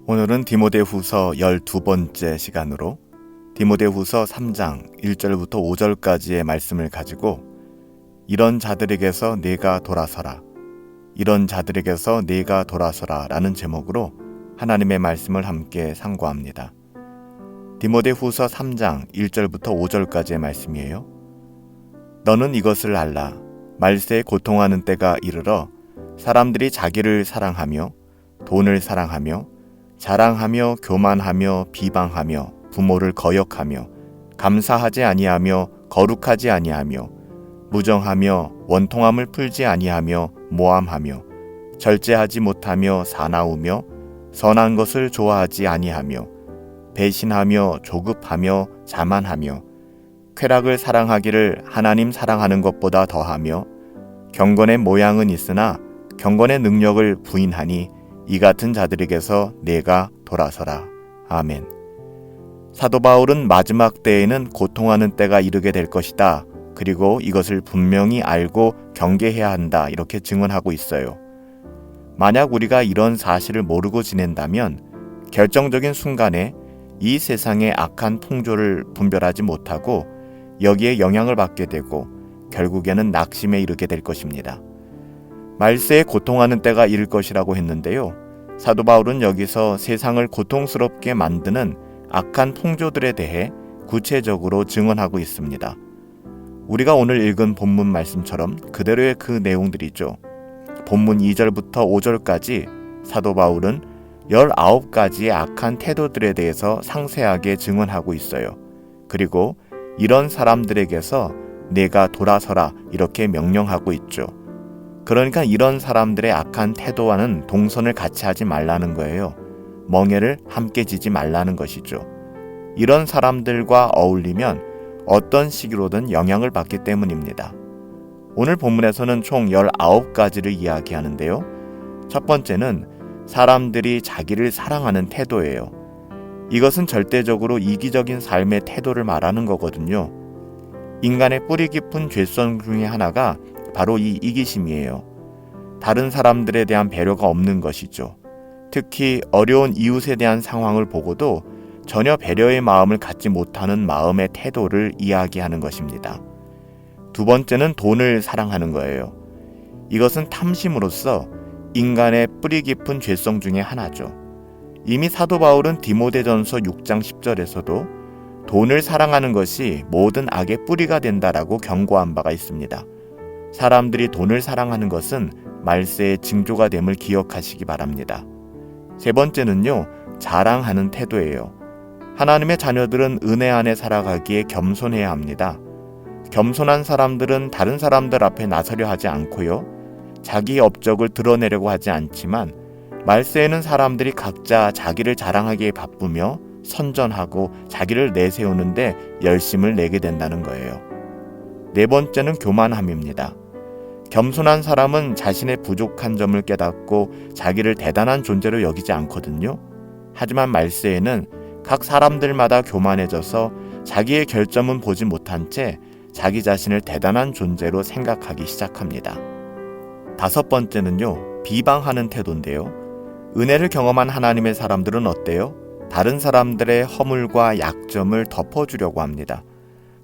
오늘은 디모데후서 12번째 시간으로 디모데후서 3장 1절부터 5절까지의 말씀을 가지고 이런 자들에게서 네가 돌아서라, 이런 자들에게서 네가 돌아서라 라는 제목으로 하나님의 말씀을 함께 상고합니다. 디모데후서 3장 1절부터 5절까지의 말씀이에요. 너는 이것을 알라. 말세에 고통하는 때가 이르러 사람들이 자기를 사랑하며 돈을 사랑하며 자랑하며 교만하며 비방하며 부모를 거역하며 감사하지 아니하며 거룩하지 아니하며 무정하며 원통함을 풀지 아니하며 모함하며 절제하지 못하며 사나우며 선한 것을 좋아하지 아니하며 배신하며 조급하며 자만하며 쾌락을 사랑하기를 하나님 사랑하는 것보다 더하며 경건의 모양은 있으나 경건의 능력을 부인하니 이 같은 자들에게서 네가 돌아서라. 아멘. 사도 바울은 마지막 때에는 고통하는 때가 이르게 될 것이다. 그리고 이것을 분명히 알고 경계해야 한다. 이렇게 증언하고 있어요. 만약 우리가 이런 사실을 모르고 지낸다면 결정적인 순간에 이 세상의 악한 풍조를 분별하지 못하고 여기에 영향을 받게 되고 결국에는 낙심에 이르게 될 것입니다. 말세에 고통하는 때가 이를 것이라고 했는데요. 사도 바울은 여기서 세상을 고통스럽게 만드는 악한 풍조들에 대해 구체적으로 증언하고 있습니다. 우리가 오늘 읽은 본문 말씀처럼 그대로의 그 내용들이죠. 본문 2절부터 5절까지 사도 바울은 19가지의 악한 태도들에 대해서 상세하게 증언하고 있어요. 그리고 이런 사람들에게서 내가 돌아서라 이렇게 명령하고 있죠. 그러니까 이런 사람들의 악한 태도와는 동선을 같이 하지 말라는 거예요. 멍에를 함께 지지 말라는 것이죠. 이런 사람들과 어울리면 어떤 식으로든 영향을 받기 때문입니다. 오늘 본문에서는 총 19가지를 이야기하는데요. 첫 번째는 사람들이 자기를 사랑하는 태도예요. 이것은 절대적으로 이기적인 삶의 태도를 말하는 거거든요. 인간의 뿌리 깊은 죄성 중에 하나가 바로 이 이기심이에요. 다른 사람들에 대한 배려가 없는 것이죠. 특히 어려운 이웃에 대한 상황을 보고도 전혀 배려의 마음을 갖지 못하는 마음의 태도를 이야기하는 것입니다. 두 번째는 돈을 사랑하는 거예요. 이것은 탐심으로서 인간의 뿌리 깊은 죄성 중에 하나죠. 이미 사도 바울은 디모데전서 6장 10절에서도 돈을 사랑하는 것이 모든 악의 뿌리가 된다라고 경고한 바가 있습니다. 사람들이 돈을 사랑하는 것은 말세의 징조가 됨을 기억하시기 바랍니다. 세 번째는요, 자랑하는 태도예요. 하나님의 자녀들은 은혜 안에 살아가기에 겸손해야 합니다. 겸손한 사람들은 다른 사람들 앞에 나서려 하지 않고요, 자기의 업적을 드러내려고 하지 않지만 말세에는 사람들이 각자 자기를 자랑하기에 바쁘며 선전하고 자기를 내세우는데 열심을 내게 된다는 거예요. 네 번째는 교만함입니다. 겸손한 사람은 자신의 부족한 점을 깨닫고 자기를 대단한 존재로 여기지 않거든요. 하지만 말세에는 각 사람들마다 교만해져서 자기의 결점은 보지 못한 채 자기 자신을 대단한 존재로 생각하기 시작합니다. 다섯 번째는요, 비방하는 태도인데요. 은혜를 경험한 하나님의 사람들은 어때요? 다른 사람들의 허물과 약점을 덮어주려고 합니다.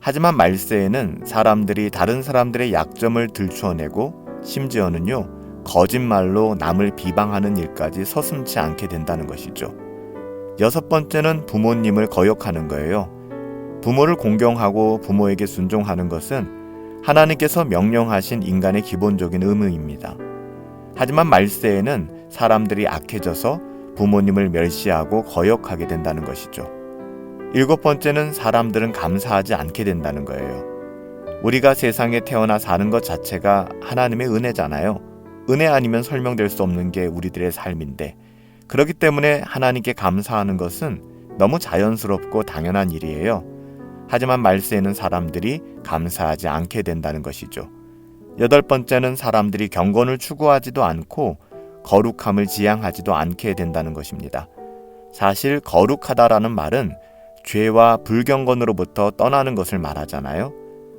하지만 말세에는 사람들이 다른 사람들의 약점을 들추어내고 심지어는요, 거짓말로 남을 비방하는 일까지 서슴지 않게 된다는 것이죠. 여섯 번째는 부모님을 거역하는 거예요. 부모를 공경하고 부모에게 순종하는 것은 하나님께서 명령하신 인간의 기본적인 의무입니다. 하지만 말세에는 사람들이 악해져서 부모님을 멸시하고 거역하게 된다는 것이죠. 일곱 번째는 사람들은 감사하지 않게 된다는 거예요. 우리가 세상에 태어나 사는 것 자체가 하나님의 은혜잖아요. 은혜 아니면 설명될 수 없는 게 우리들의 삶인데, 그렇기 때문에 하나님께 감사하는 것은 너무 자연스럽고 당연한 일이에요. 하지만 말세에는 사람들이 감사하지 않게 된다는 것이죠. 여덟 번째는 사람들이 경건을 추구하지도 않고 거룩함을 지향하지도 않게 된다는 것입니다. 사실 거룩하다라는 말은 죄와 불경건으로부터 떠나는 것을 말하잖아요.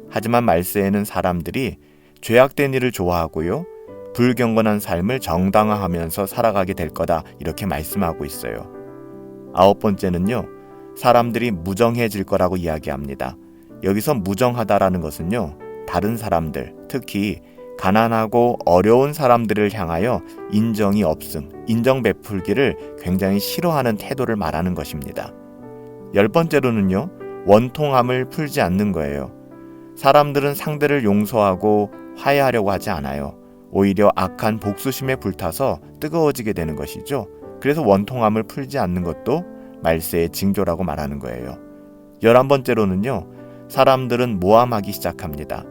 하지만 말세에는 사람들이 죄악된 일을 좋아하고요, 불경건한 삶을 정당화하면서 살아가게 될 거다, 이렇게 말씀하고 있어요. 9번째는요, 사람들이 무정해질 거라고 이야기합니다. 여기서 무정하다라는 것은요, 다른 사람들, 특히 가난하고 어려운 사람들을 향하여 인정이 없음, 인정 베풀기를 굉장히 싫어하는 태도를 말하는 것입니다. 10번째로는요, 원통함을 풀지 않는 거예요. 사람들은 상대를 용서하고 화해하려고 하지 않아요. 오히려 악한 복수심에 불타서 뜨거워지게 되는 것이죠. 그래서 원통함을 풀지 않는 것도 말세의 징조라고 말하는 거예요. 11번째로는요, 사람들은 모함하기 시작합니다.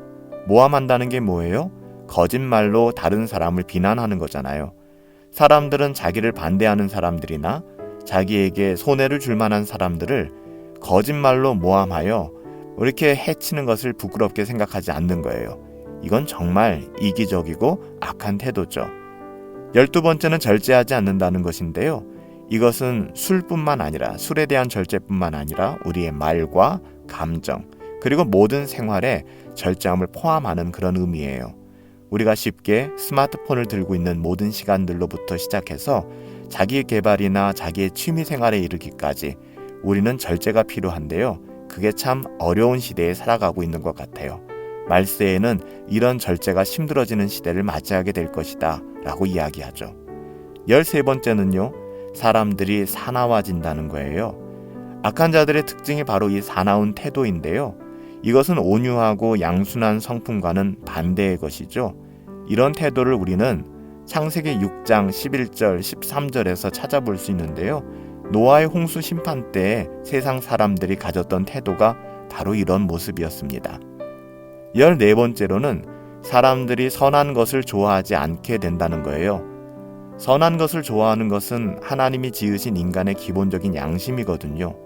모함한다는 게 뭐예요? 거짓말로 다른 사람을 비난하는 거잖아요. 사람들은 자기를 반대하는 사람들이나 자기에게 손해를 줄 만한 사람들을 거짓말로 모함하여 이렇게 해치는 것을 부끄럽게 생각하지 않는 거예요. 이건 정말 이기적이고 악한 태도죠. 12번째는 절제하지 않는다는 것인데요. 이것은 술뿐만 아니라, 술에 대한 절제뿐만 아니라 우리의 말과 감정, 그리고 모든 생활에 절제함을 포함하는 그런 의미예요. 우리가 쉽게 스마트폰을 들고 있는 모든 시간들로부터 시작해서 자기 개발이나 자기의 취미 생활에 이르기까지 우리는 절제가 필요한데요. 그게 참 어려운 시대에 살아가고 있는 것 같아요. 말세에는 이런 절제가 힘들어지는 시대를 맞이하게 될 것이다 라고 이야기하죠. 13번째는요, 사람들이 사나워진다는 거예요. 악한 자들의 특징이 바로 이 사나운 태도인데요. 이것은 온유하고 양순한 성품과는 반대의 것이죠. 이런 태도를 우리는 창세기 6장 11절 13절에서 찾아볼 수 있는데요. 노아의 홍수 심판 때에 세상 사람들이 가졌던 태도가 바로 이런 모습이었습니다. 14번째로는 사람들이 선한 것을 좋아하지 않게 된다는 거예요. 선한 것을 좋아하는 것은 하나님이 지으신 인간의 기본적인 양심이거든요.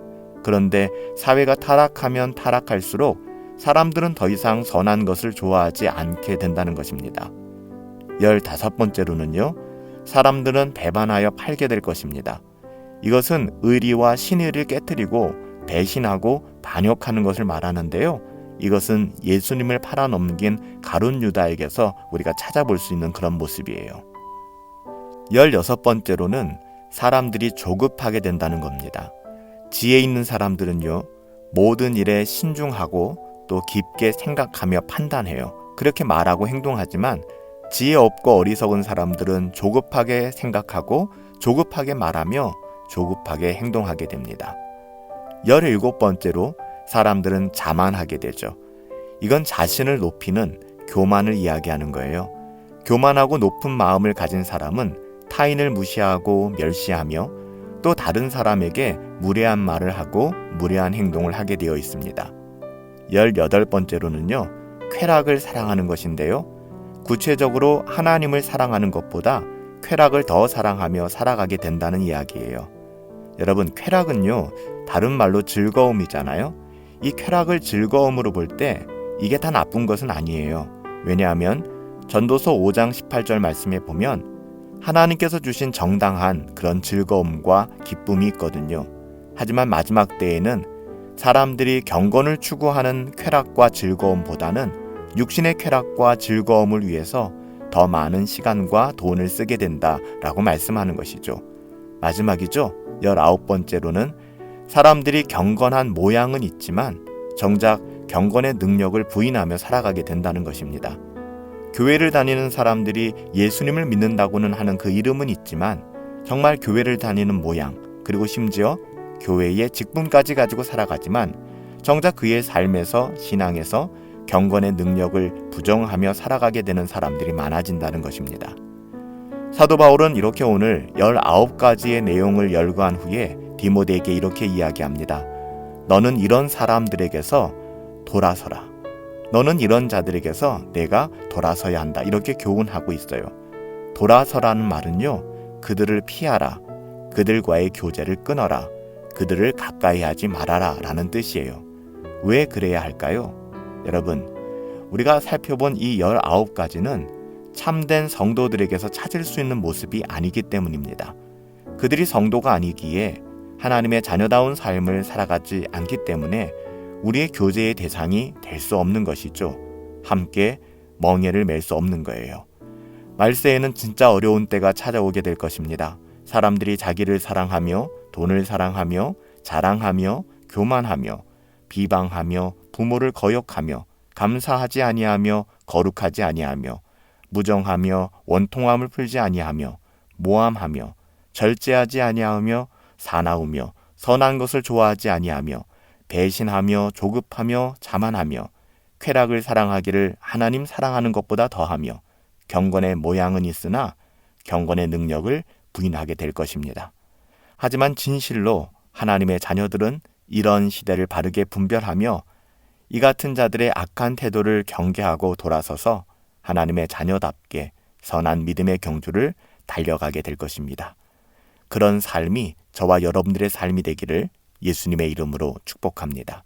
그런데 사회가 타락하면 타락할수록 사람들은 더 이상 선한 것을 좋아하지 않게 된다는 것입니다. 15번째로는요, 사람들은 배반하여 팔게 될 것입니다. 이것은 의리와 신의를 깨트리고 배신하고 반역하는 것을 말하는데요. 이것은 예수님을 팔아넘긴 가룟 유다에게서 우리가 찾아볼 수 있는 그런 모습이에요. 16번째로는 사람들이 조급하게 된다는 겁니다. 지혜 있는 사람들은요, 모든 일에 신중하고 또 깊게 생각하며 판단해요. 그렇게 말하고 행동하지만 지혜 없고 어리석은 사람들은 조급하게 생각하고 조급하게 말하며 조급하게 행동하게 됩니다. 17번째로 사람들은 자만하게 되죠. 이건 자신을 높이는 교만을 이야기하는 거예요. 교만하고 높은 마음을 가진 사람은 타인을 무시하고 멸시하며 또 다른 사람에게 무례한 말을 하고 무례한 행동을 하게 되어 있습니다. 18번째로는요, 쾌락을 사랑하는 것인데요. 구체적으로 하나님을 사랑하는 것보다 쾌락을 더 사랑하며 살아가게 된다는 이야기예요. 여러분, 쾌락은요, 다른 말로 즐거움이잖아요. 이 쾌락을 즐거움으로 볼 때 이게 다 나쁜 것은 아니에요. 왜냐하면 전도서 5장 18절 말씀에 보면 하나님께서 주신 정당한 그런 즐거움과 기쁨이 있거든요. 하지만 마지막 때에는 사람들이 경건을 추구하는 쾌락과 즐거움보다는 육신의 쾌락과 즐거움을 위해서 더 많은 시간과 돈을 쓰게 된다라고 말씀하는 것이죠. 마지막이죠. 19번째로는 사람들이 경건한 모양은 있지만 정작 경건의 능력을 부인하며 살아가게 된다는 것입니다. 교회를 다니는 사람들이 예수님을 믿는다고는 하는 그 이름은 있지만 정말 교회를 다니는 모양, 그리고 심지어 교회의 직분까지 가지고 살아가지만 정작 그의 삶에서, 신앙에서 경건의 능력을 부정하며 살아가게 되는 사람들이 많아진다는 것입니다. 사도 바울은 이렇게 오늘 19가지의 내용을 열거한 후에 디모데에게 이렇게 이야기합니다. 너는 이런 사람들에게서 돌아서라. 너는 이런 자들에게서 내가 돌아서야 한다. 이렇게 교훈하고 있어요. 돌아서라는 말은요, 그들을 피하라. 그들과의 교제를 끊어라. 그들을 가까이 하지 말아라 라는 뜻이에요. 왜 그래야 할까요? 여러분, 우리가 살펴본 이 19가지는 참된 성도들에게서 찾을 수 있는 모습이 아니기 때문입니다. 그들이 성도가 아니기에 하나님의 자녀다운 삶을 살아가지 않기 때문에 우리의 교제의 대상이 될 수 없는 것이죠. 함께 멍에를 맬 수 없는 거예요. 말세에는 진짜 어려운 때가 찾아오게 될 것입니다. 사람들이 자기를 사랑하며 돈을 사랑하며 자랑하며 교만하며 비방하며 부모를 거역하며 감사하지 아니하며 거룩하지 아니하며 무정하며 원통함을 풀지 아니하며 모함하며 절제하지 아니하며 사나우며 선한 것을 좋아하지 아니하며 배신하며 조급하며 자만하며 쾌락을 사랑하기를 하나님 사랑하는 것보다 더하며 경건의 모양은 있으나 경건의 능력을 부인하게 될 것입니다. 하지만 진실로 하나님의 자녀들은 이런 시대를 바르게 분별하며 이 같은 자들의 악한 태도를 경계하고 돌아서서 하나님의 자녀답게 선한 믿음의 경주를 달려가게 될 것입니다. 그런 삶이 저와 여러분들의 삶이 되기를 예수님의 이름으로 축복합니다.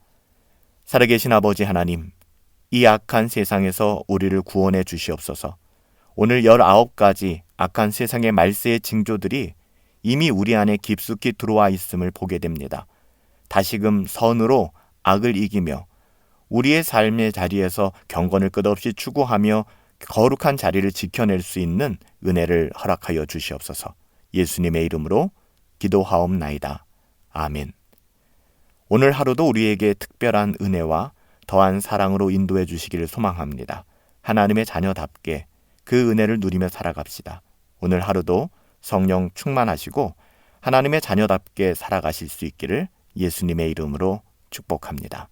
살아계신 아버지 하나님, 이 악한 세상에서 우리를 구원해 주시옵소서. 오늘 19가지 악한 세상의 말세의 징조들이 이미 우리 안에 깊숙이 들어와 있음을 보게 됩니다. 다시금 선으로 악을 이기며 우리의 삶의 자리에서 경건을 끝없이 추구하며 거룩한 자리를 지켜낼 수 있는 은혜를 허락하여 주시옵소서. 예수님의 이름으로 기도하옵나이다. 아멘. 오늘 하루도 우리에게 특별한 은혜와 더한 사랑으로 인도해 주시기를 소망합니다. 하나님의 자녀답게 그 은혜를 누리며 살아갑시다. 오늘 하루도 성령 충만하시고 하나님의 자녀답게 살아가실 수 있기를 예수님의 이름으로 축복합니다.